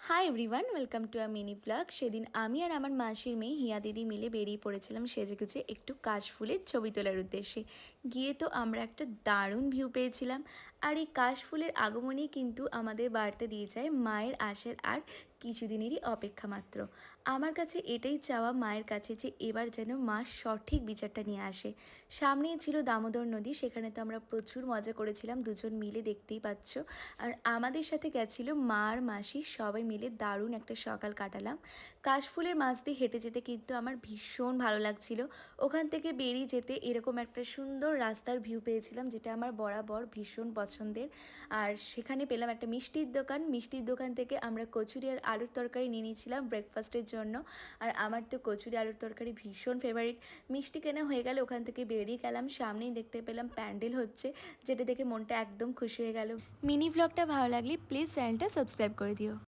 Hi everyone, welcome to a mini blog. সেদিন আমি আর আমার মাসির মেয়ে হিয়া দিদি মিলে বেরিয়ে পড়েছিলাম সেজেগুজে একটু কাশফুলের ছবি তোলার উদ্দেশ্যে। গিয়ে তো আমরা একটা দারুণ ভিউ পেয়েছিলাম। আর এই কাশফুলের আগমনই কিন্তু আমাদের বাড়তে দিয়ে যায় মায়ের আসার আর কিছুদিনেরই অপেক্ষা মাত্র। আমার কাছে এটাই চাওয়া মায়ের কাছে যে এবার যেন মা সঠিক বিচারটা নিয়ে আসে। সামনেই ছিল দামোদর নদী, সেখানে তো আমরা প্রচুর মজা করেছিলাম দুজন মিলে, দেখতেই পাচ্ছ। আর আমাদের সাথে গেছিলো মা আর মাসি, সবাই মিলে দারুণ একটা সকাল কাটালাম। কাশফুলের মাছ দিয়ে হেঁটে যেতে কিন্তু আমার ভীষণ ভালো লাগছিল। ওখান থেকে বেরিয়ে যেতে এরকম একটা সুন্দর রাস্তার ভিউ পেয়েছিলাম, যেটা আমার বরাবর ভীষণ পছন্দের। আর সেখানে পেলাম একটা মিষ্টির দোকান। মিষ্টির দোকান থেকে আমরা কচুরি আর আলুর তরকারি নিয়ে নিয়েছিলাম ব্রেকফাস্টের জন্য। আর আমার তো কচুরি আলুর তরকারি ভীষণ ফেভারিট। মিষ্টি কেনা হয়ে গেলে ওখান থেকে বেরিয়ে গেলাম। সামনেই দেখতে পেলাম প্যান্ডেল হচ্ছে, যেটা দেখে মনটা একদম খুশি হয়ে গেল। মিনি ব্লগটা ভালো লাগলে প্লিজ চ্যানেলটা সাবস্ক্রাইব করে দিও।